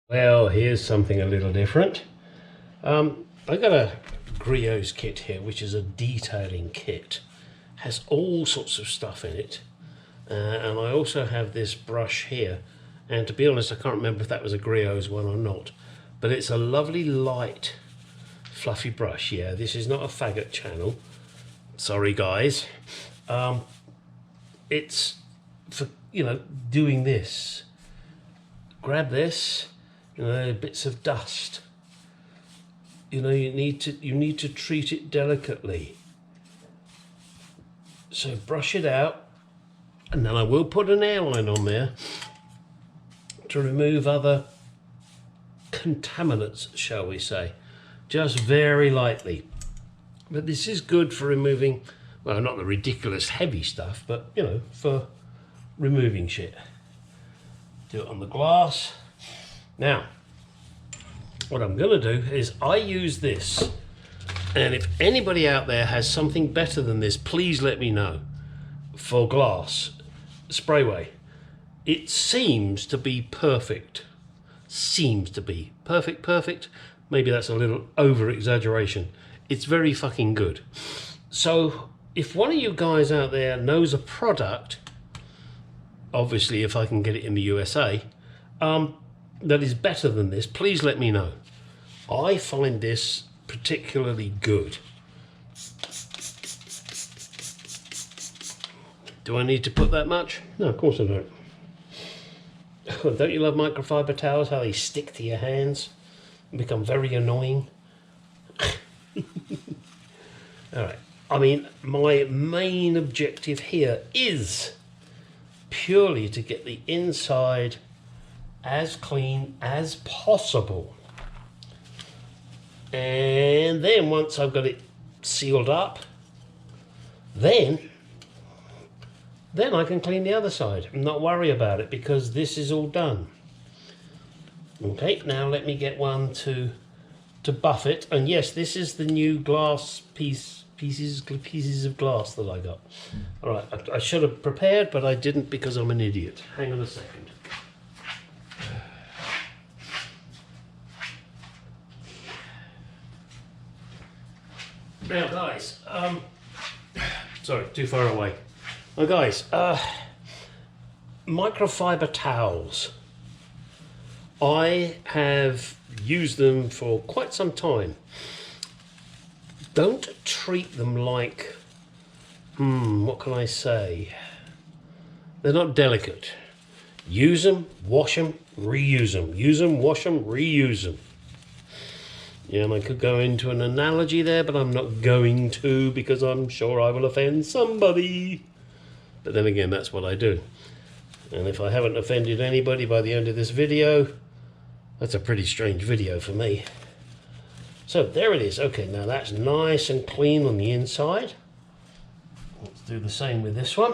Well, here's something a little different. I got a Griot's kit here, which is a detailing kit. Has all sorts of stuff in it. And I also have this brush here. And to be honest, I can't remember if that was a Griot's one or not. But it's a lovely light, fluffy brush. Yeah, this is not a faggot channel. Sorry, guys. It's for, doing this. Grab this. Bits of dust. You need to treat it delicately. So brush it out, and then I will put an airline on there to remove other contaminants, shall we say, just very lightly. But this is good for removing, well, not the ridiculous heavy stuff, but for removing shit. Do it on the glass. Now, what I'm going to do is I use this, and if anybody out there has something better than this, please let me know, for glass sprayway. It seems to be perfect. Seems to be perfect. Maybe that's a little over exaggeration. It's very fucking good. So if one of you guys out there knows a product, obviously if I can get it in the USA, that is better than this, please let me know. I find this particularly good. Do I need to put that much? No, of course I don't. Don't you love microfiber towels, how they stick to your hands and become very annoying? Alright, I mean, my main objective here is purely to get the inside as clean as possible. And then once I've got it sealed up, then I can clean the other side and not worry about it, because this is all done. Okay, now let me get one to buff it. And yes, this is the new glass pieces of glass that I got. All right, I should have prepared, but I didn't because I'm an idiot. Hang on a second. Now guys, sorry, too far away. Now guys, microfiber towels. I have used them for quite some time. Don't treat them like, what can I say? They're not delicate. Use them, wash them, reuse them. Use them, wash them, reuse them. Yeah, and I could go into an analogy there, but I'm not going to, because I'm sure I will offend somebody. But then again, that's what I do. And if I haven't offended anybody by the end of this video, that's a pretty strange video for me. So there it is. Okay, now that's nice and clean on the inside. Let's do the same with this one.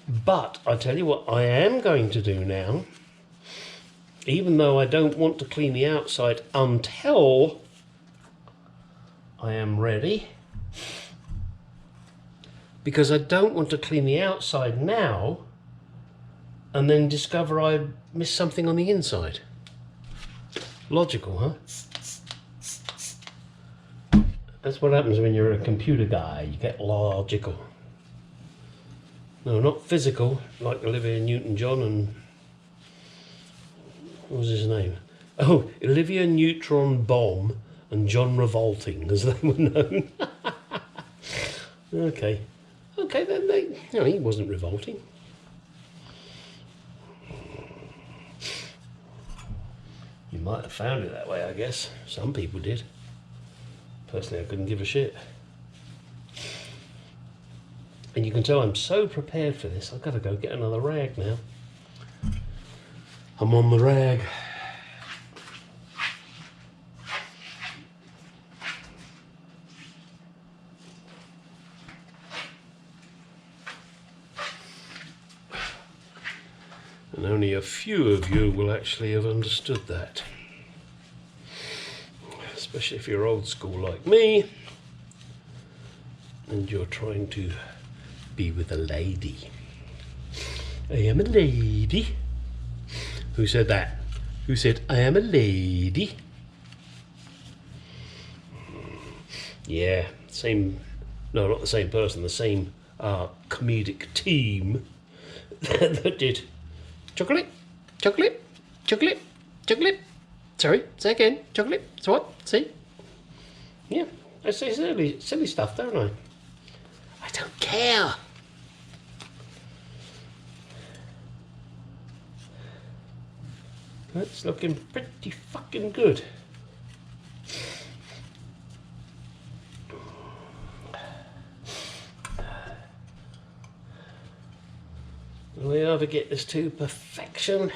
But I tell you what I am going to do now, even though I don't want to clean the outside until I am ready, because I don't want to clean the outside now and then discover I missed something on the inside. Logical, huh? That's what happens when you're a computer guy. You get logical. No, not physical, like Olivia Newton-John and... what was his name? Oh, Olivia Neutron Bomb and John Revolting, as they were known. Okay. Okay, then he wasn't revolting. You might have found it that way, I guess. Some people did. Personally, I couldn't give a shit. And you can tell I'm so prepared for this, I've got to go get another rag now. I'm on the rag. And only a few of you will actually have understood that. Especially if you're old school like me and you're trying to be with a lady. I am a lady. Who said that? Who said I am a lady? Yeah, same. No, not the same person. The same comedic team that did chocolate, chocolate, chocolate, chocolate. Sorry, say again. Chocolate. So what? See? Yeah, I say silly stuff, don't I? I don't care. That's looking pretty fucking good. Will we ever get this to perfection?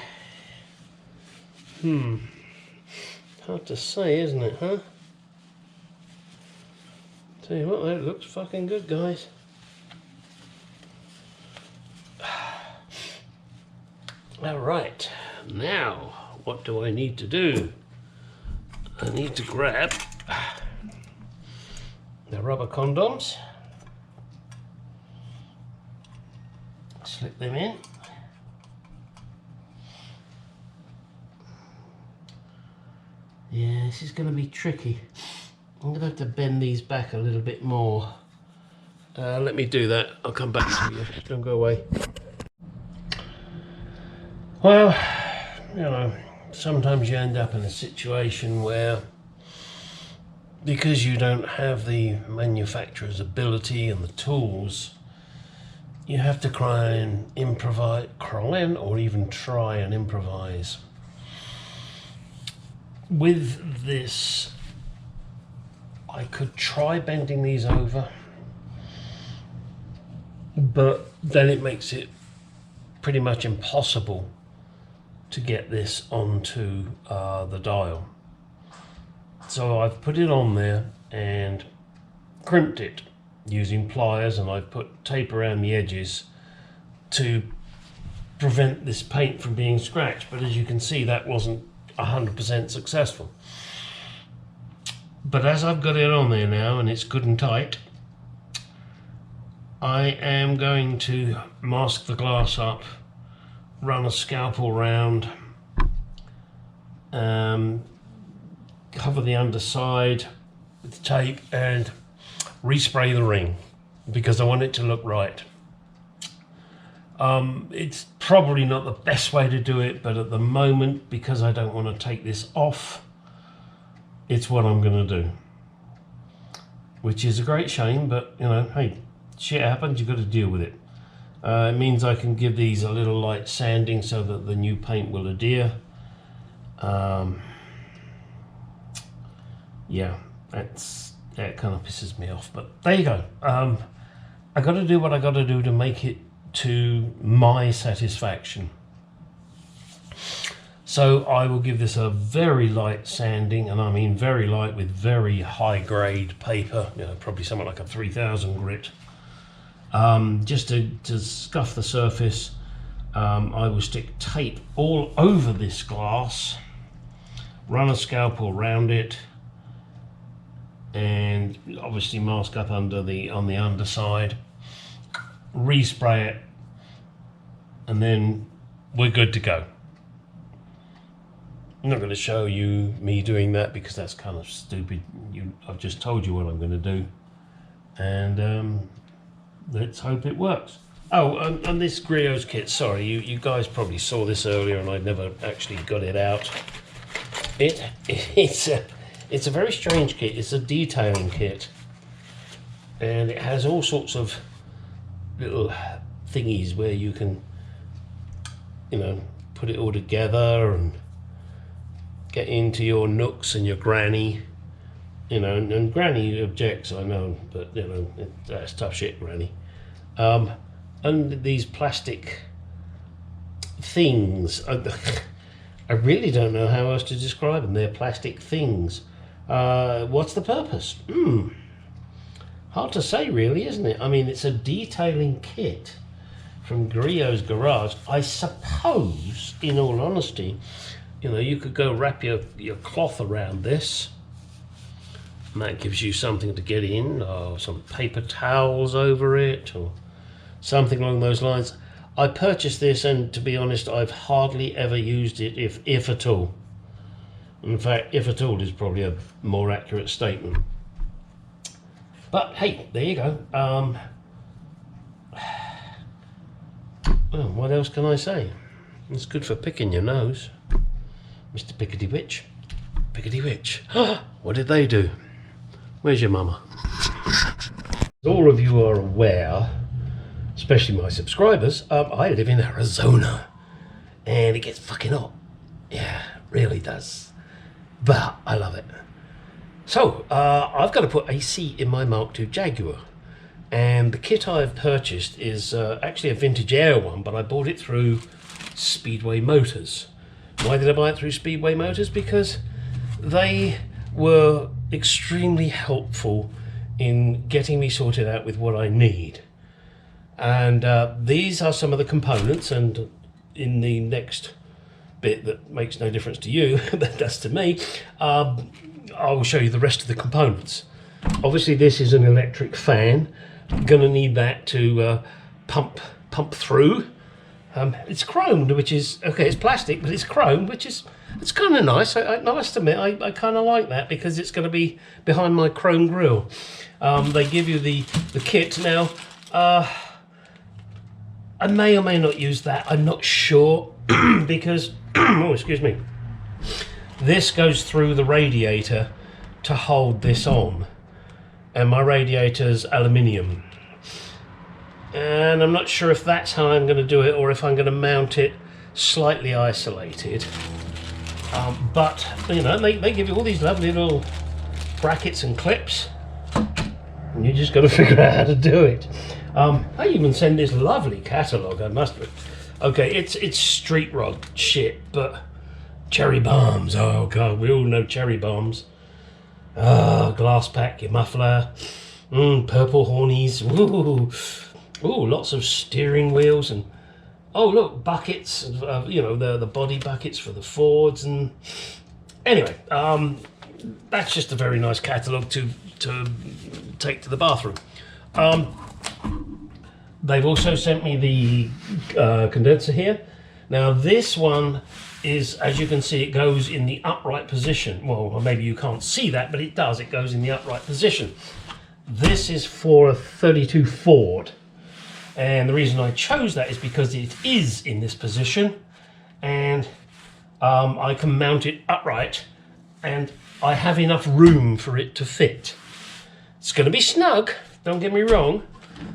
Hard to say, isn't it, huh? Tell you what, that looks fucking good, guys. Alright, now what do I need to do? I need to grab the rubber condoms, slip them in, yeah, this is going to be tricky. I'm going to have to bend these back a little bit more. Let me do that, I'll come back to you, don't go away. Well, you know, sometimes you end up in a situation where, because you don't have the manufacturer's ability and the tools, you have to try and improvise, or even try and improvise. With this, I could try bending these over, but then it makes it pretty much impossible to get this onto the dial. So I've put it on there and crimped it using pliers, and I've put tape around the edges to prevent this paint from being scratched, but as you can see, that wasn't 100% successful. But as I've got it on there now and it's good and tight, I am going to mask the glass up, run a scalpel round, cover the underside with tape and respray the ring because I want it to look right. It's probably not the best way to do it, but at the moment, because I don't want to take this off, it's what I'm going to do, which is a great shame, but you know, hey, shit happens, you've got to deal with it. It means I can give these a little light sanding so that the new paint will adhere. Yeah, that kind of pisses me off, but there you go. I got to do what I got to do to make it to my satisfaction. So I will give this a very light sanding, and I mean very light, with very high grade paper, you know, probably something like a 3000 grit. Just to scuff the surface. I will stick tape all over this glass, run a scalpel around it, and obviously mask up on the underside, respray it, and then we're good to go. I'm not going to show you me doing that because that's kind of stupid. I've just told you what I'm going to do, and let's hope it works. Oh, and this Griots kit, sorry, you guys probably saw this earlier and I never actually got it out. It's a very strange kit. It's a detailing kit, and it has all sorts of little thingies where you can, you know, put it all together and get into your nooks and your granny, you know, and Granny objects, I know, but you know, that's tough shit, Granny. And these plastic things, I really don't know how else to describe them. They're plastic things. What's the purpose? Hard to say, really, isn't it? I mean, it's a detailing kit from Griot's Garage. I suppose, in all honesty, you know, you could go wrap your cloth around this, and that gives you something to get in, or some paper towels over it, or something along those lines. I purchased this, and to be honest, I've hardly ever used it, if at all. In fact, if at all is probably a more accurate statement. But hey, there you go. Well, what else can I say? It's good for picking your nose, Mr. Pickety Witch. Pickety Witch. What did they do? Where's your mama? As all of you are aware, especially my subscribers, I live in Arizona, and it gets fucking hot. Yeah, it really does. But I love it. So I've got to put AC in my Mark II Jaguar, and the kit I've purchased is actually a vintage air one, but I bought it through Speedway Motors. Why did I buy it through Speedway Motors? Because they were extremely helpful in getting me sorted out with what I need. And these are some of the components, and in the next bit that makes no difference to you, but does to me, I will show you the rest of the components. Obviously this is an electric fan. I'm going to need that to pump through. It's chromed, which is, okay, it's plastic, but it's chromed, which is, it's kind of nice. I must admit, I kind of like that, because it's going to be behind my chrome grille. They give you the kit. Now, I may or may not use that, I'm not sure, because, oh, excuse me, this goes through the radiator to hold this on, and my radiator's aluminium, and I'm not sure if that's how I'm going to do it, or if I'm going to mount it slightly isolated. But you know, they give you all these lovely little brackets and clips, and you just got to figure out how to do it. I even send this lovely catalogue, I must admit. Okay, it's street rod shit, but cherry bombs, oh god, we all know cherry bombs. Glass pack, your muffler, purple hornies, ooh, lots of steering wheels, and oh look, buckets, you know, the body buckets for the Fords, and anyway, that's just a very nice catalogue to take to the bathroom. They've also sent me the condenser here. Now this one is, as you can see, it goes in the upright position. Well, maybe you can't see that, but it does. It goes in the upright position. This is for a 32 Ford. And the reason I chose that is because it is in this position, and I can mount it upright, and I have enough room for it to fit. It's going to be snug, don't get me wrong,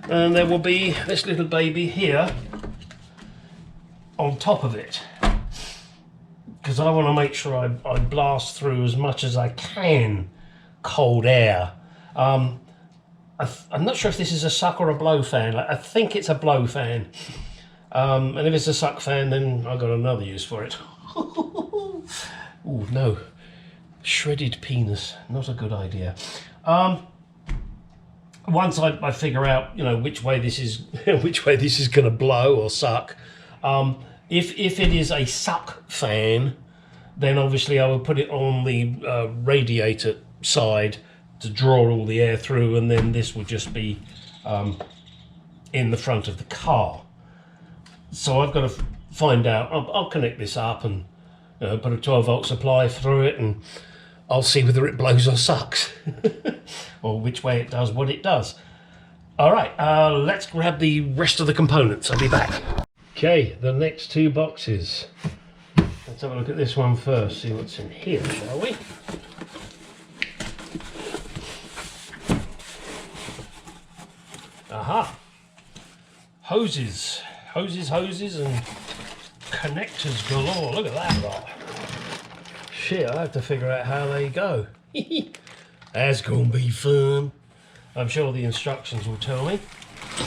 and there will be this little baby here on top of it, because I want to make sure I blast through as much as I can cold air. I'm not sure if this is a suck or a blow fan. I think it's a blow fan. And if it's a suck fan, then I've got another use for it. Ooh, no. Shredded penis. Not a good idea. Once I figure out, you know, which way this is going to blow or suck, if it is a suck fan, then obviously I will put it on the radiator side to draw all the air through, and then this will just be in the front of the car. So I've got to find out. I'll connect this up and put a 12-volt supply through it, and I'll see whether it blows or sucks, or which way it does what it does. All right, let's grab the rest of the components. I'll be back. Okay, the next two boxes. Let's have a look at this one first, see what's in here, shall we? Aha! Hoses, and connectors galore. Look at that lot. Shit, I have to figure out how they go. That's gonna be fun. I'm sure the instructions will tell me.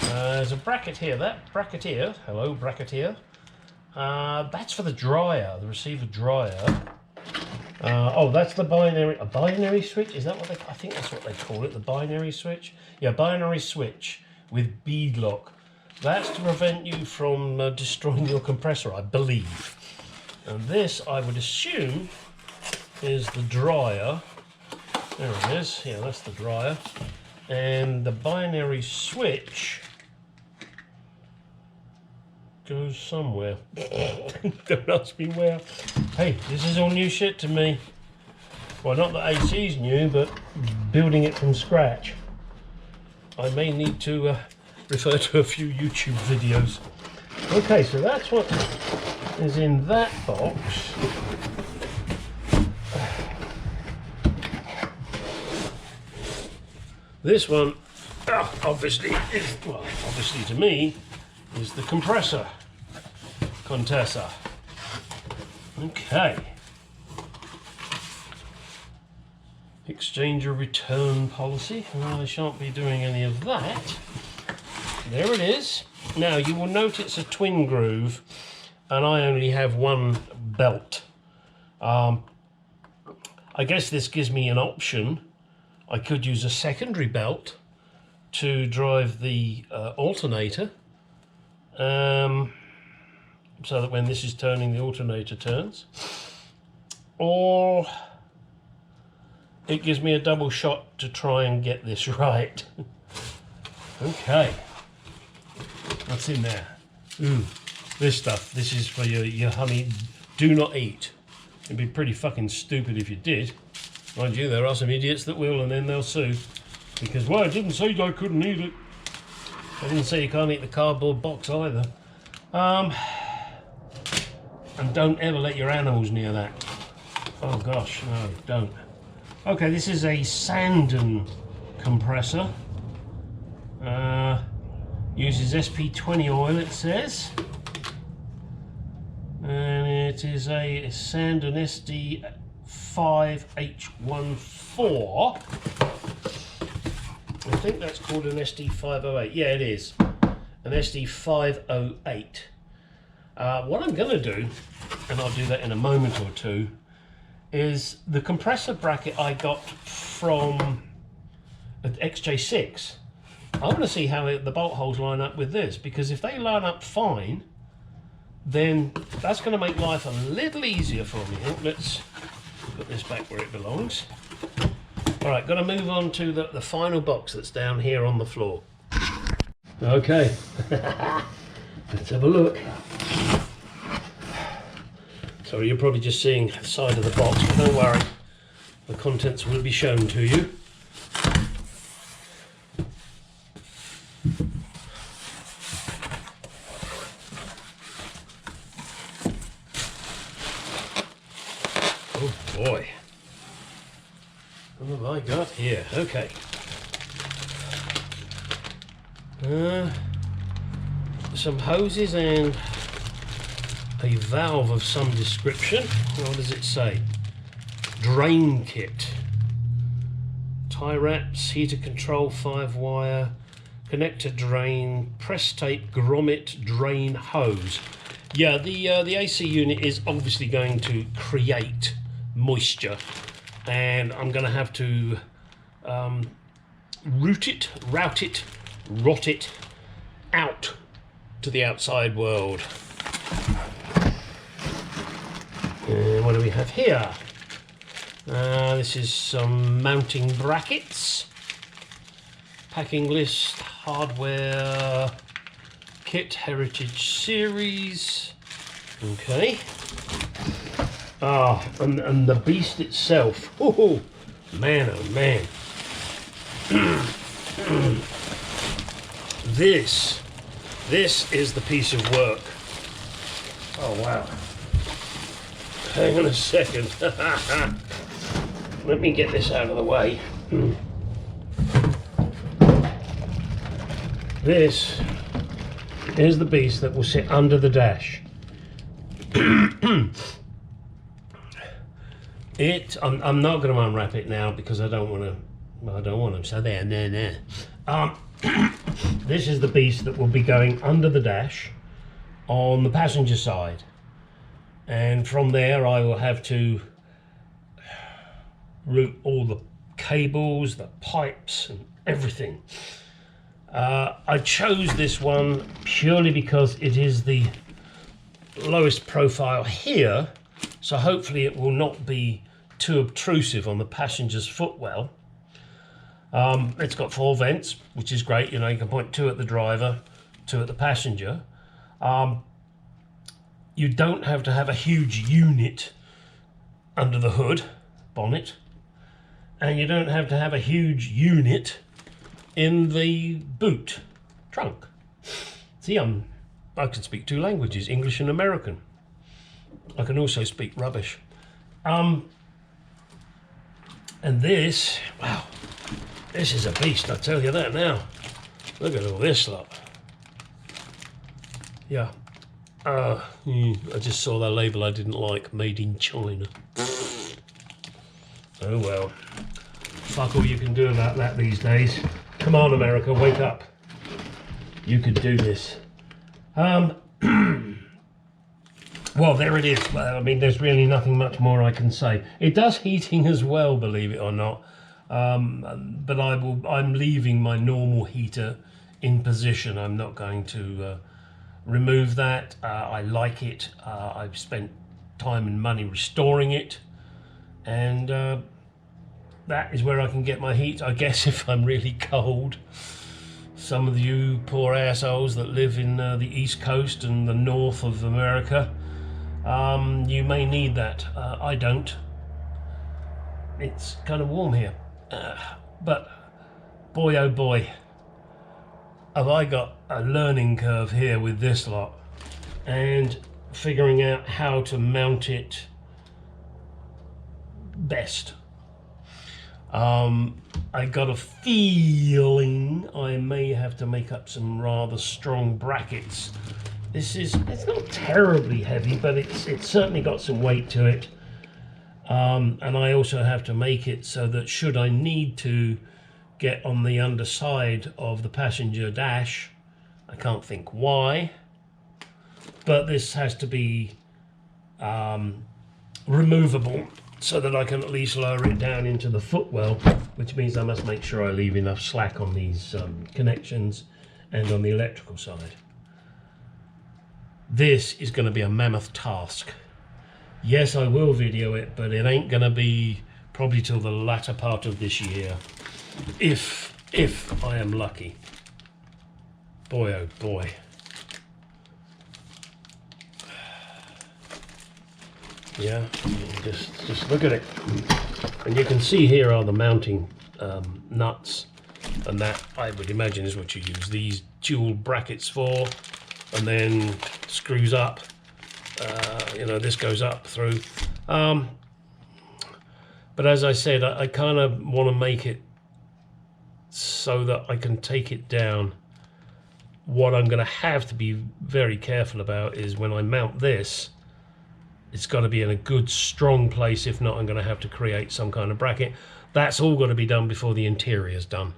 There's a bracket here. That bracket here, hello bracket here. That's for the dryer, the receiver dryer. Oh, that's the binary switch. Is that what I think that's what they call it, the binary switch? Yeah, binary switch with bead lock. That's to prevent you from destroying your compressor, I believe. And this, I would assume, is the dryer. There it is. Yeah, that's the dryer. And the binary switch goes somewhere. Don't ask me where. Hey, this is all new shit to me. Well, not that AC's new, but building it from scratch. I may need to refer to a few YouTube videos. Okay, so that's what is in that box. This one, obviously to me, is the compressor. Contessa. Okay. Exchanger return policy. Well, I shan't be doing any of that. There it is. Now you will note it's a twin groove and I only have one belt. I guess this gives me an option. I could use a secondary belt to drive the alternator, so that when this is turning, the alternator turns. Or it gives me a double shot to try and get this right. Okay. What's in there? Ooh, this stuff. This is for your honey. Do not eat. It'd be pretty fucking stupid if you did. Mind you, there are some idiots that will, and then they'll sue. Because, well, I didn't say I couldn't eat it. I didn't say you can't eat the cardboard box either. And don't ever let your animals near that. Oh gosh, no, don't. Okay, this is a Sandon compressor. Uses SP20 oil, it says. And it is a Sandon SD5H14. I think that's called an SD508. Yeah, it is. An SD508. What I'm going to do, and I'll do that in a moment or two, is the compressor bracket I got from XJ6. I want to see how the bolt holes line up with this, because if they line up fine, then that's going to make life a little easier for me. Let's put this back where it belongs. All right, got to move on to the final box that's down here on the floor. Okay, let's have a look. Sorry, you're probably just seeing the side of the box, but don't worry, the contents will be shown to you. Oh boy. What have I got here? Okay. Some hoses and a valve of some description. What does it say? Drain kit. Tie wraps, heater control, 5-wire, connector drain, press tape, grommet, drain hose. Yeah, the AC unit is obviously going to create moisture, and I'm going to have to route it, rot it out to the outside world. What do we have here? This is some mounting brackets, packing list, hardware kit, heritage series. Okay. And the beast itself. Oh man, oh man. This is the piece of work. Oh wow. Hang on a second. Let me get this out of the way. This is the beast that will sit under the dash. I'm not going to unwrap it now because I don't want to. So there. This is the beast that will be going under the dash on the passenger side, and from there I will have to route all the cables, the pipes and everything. I chose this one purely because it is the lowest profile here, so hopefully it will not be too obtrusive on the passenger's footwell. It's got 4 vents, which is great. You know, you can point 2 at the driver, 2 at the passenger. you don't have to have a huge unit under the hood, bonnet, and you don't have to have a huge unit in the boot, trunk. See, I can speak 2 languages, English and American. I can also speak rubbish. And this, wow, this is a beast, I tell you that now. Look at all this lot. Yeah. I just saw that label I didn't like, made in China. Oh well. Fuck all you can do about that these days. Come on, America, wake up. You could do this. Well, there it is. Well, I mean, there's really nothing much more I can say. It does heating as well, believe it or not. But I'm leaving my normal heater in position. I'm not going to remove that. I like it. I've spent time and money restoring it, and that is where I can get my heat, I guess, if I'm really cold. Some of you poor assholes that live in the East Coast and the north of America, you may need that. I don't. It's kind of warm here. But boy oh boy, have I got a learning curve here with this lot, and figuring out how to mount it best. I got a feeling I may have to make up some rather strong brackets. It's not terribly heavy, but it's certainly got some weight to it. And I also have to make it so that should I need to get on the underside of the passenger dash, I can't think why, but this has to be removable so that I can at least lower it down into the footwell, which means I must make sure I leave enough slack on these connections and on the electrical side. This is going to be a mammoth task. Yes, I will video it, but it ain't going to be probably till the latter part of this year, if I am lucky. Boy oh boy. Yeah, just look at it, and you can see here are the mounting nuts, and that I would imagine is what you use these dual brackets for, and then screws up. You know, this goes up through. But as I said, I kind of want to make it so that I can take it down. What I'm going to have to be very careful about is when I mount this, it's got to be in a good strong place. If not, I'm going to have to create some kind of bracket. That's all got to be done before the interior is done.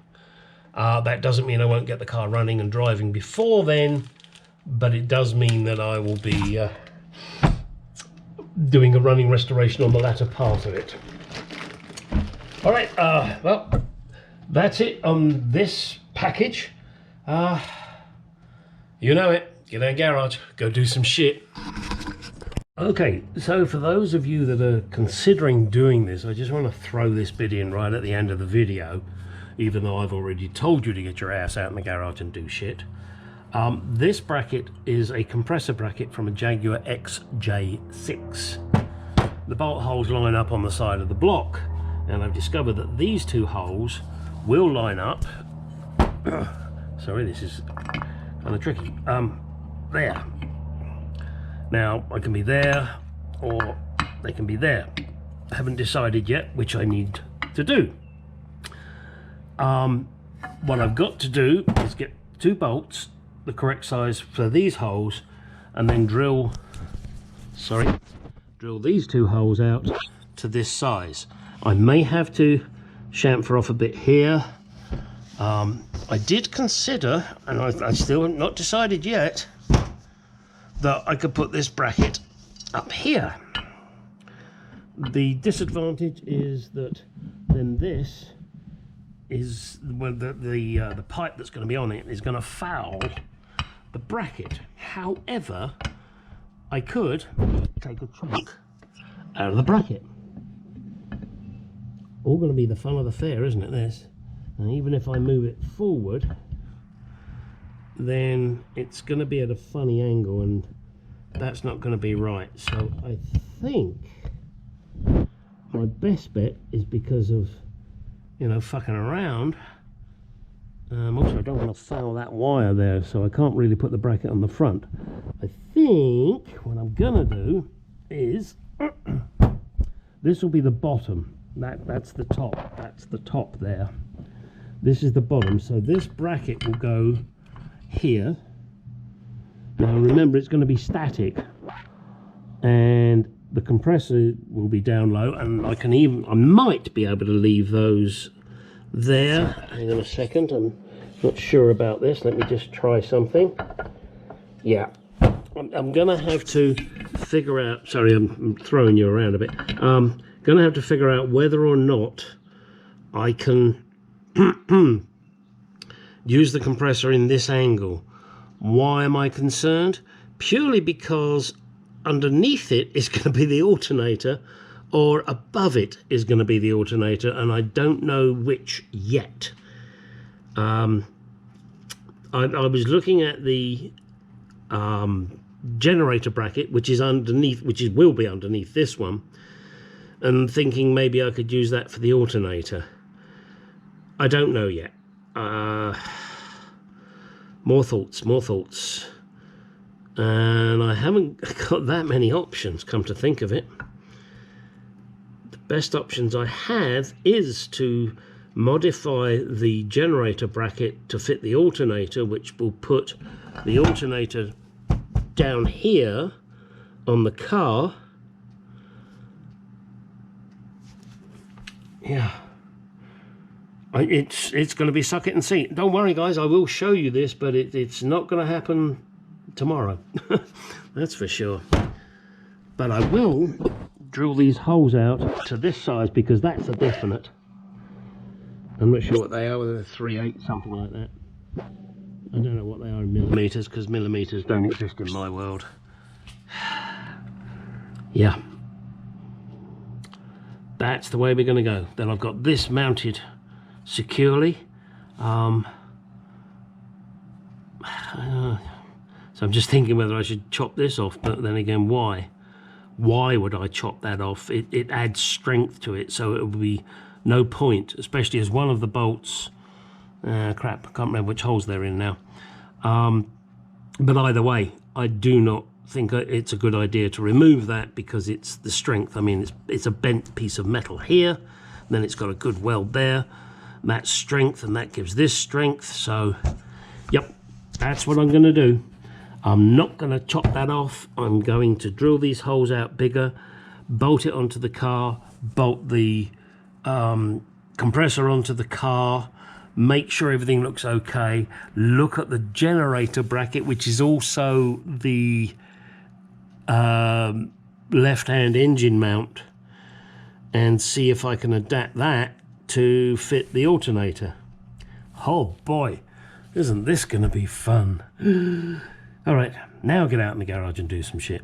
That doesn't mean I won't get the car running and driving before then, but it does mean that I will be doing a running restoration on the latter part of it. All right, well, that's it on this package. You know it, get in a garage, go do some shit. Okay, so for those of you that are considering doing this, I just want to throw this bit in right at the end of the video, even though I've already told you to get your ass out in the garage and do shit. This bracket is a compressor bracket from a Jaguar XJ6. The bolt holes line up on the side of the block, and I've discovered that these 2 holes will line up. Sorry, this is kind of tricky. There. Now, I can be there, or they can be there. I haven't decided yet which I need to do. What I've got to do is get 2 bolts, the correct size for these holes, and then drill these 2 holes out to this size. I may have to chamfer off a bit here. I did consider, and I still have not decided yet, that I could put this bracket up here. The disadvantage is that then this is the pipe that's going to be on it is going to foul the bracket. However, I could take a chunk out of the bracket. All going to be the fun of the fair, isn't it, this? And even if I move it forward, then it's going to be at a funny angle, and that's not going to be right. So I think my best bet is, because of, you know, fucking around. Also, I don't want to foul that wire there, so I can't really put the bracket on the front. I think what I'm gonna do is this will be the bottom. That's the top. That's the top there. This is the bottom. So this bracket will go here. Now remember, it's going to be static, and the compressor will be down low, and I might be able to leave those there. Hang on a second, I'm not sure about this. Let me just try something. Yeah, I'm gonna have to figure out, sorry, I'm throwing you around a bit. Gonna have to figure out whether or not I can use the compressor in this angle. Why am I concerned? Purely because underneath it is going to be the alternator, or above it is going to be the alternator, and I don't know which yet. I was looking at the generator bracket, which is underneath, will be underneath this one, and thinking maybe I could use that for the alternator. I don't know yet. More thoughts, and I haven't got that many options, come to think of it. The best options I have is to modify the generator bracket to fit the alternator, which will put the alternator down here on the car. Yeah, it's going to be suck it and see. Don't worry guys, I will show you this, but it's not going to happen tomorrow. That's for sure. But I will drill these holes out to this size, because that's a definite. I'm not sure what they are, whether they're 3/8, something like that. I don't know what they are in millimeters, because millimeters don't exist in my world. Yeah, that's the way we're going to go. Then I've got this mounted securely. So I'm just thinking whether I should chop this off, but then again, why would I chop that off? It adds strength to it, so it would be no point, especially as one of the bolts, crap, I can't remember which holes they're in now. But either way, I do not think it's a good idea to remove that, because it's the strength. I mean, it's a bent piece of metal here, then it's got a good weld there. That's strength, and that gives this strength. So yep, that's what I'm going to do. I'm not going to chop that off. I'm going to drill these holes out bigger, bolt it onto the car, bolt the compressor onto the car, make sure everything looks okay, look at the generator bracket, which is also the left-hand engine mount, and see if I can adapt that to fit the alternator. Oh boy, isn't this going to be fun? All right, now get out in the garage and do some shit.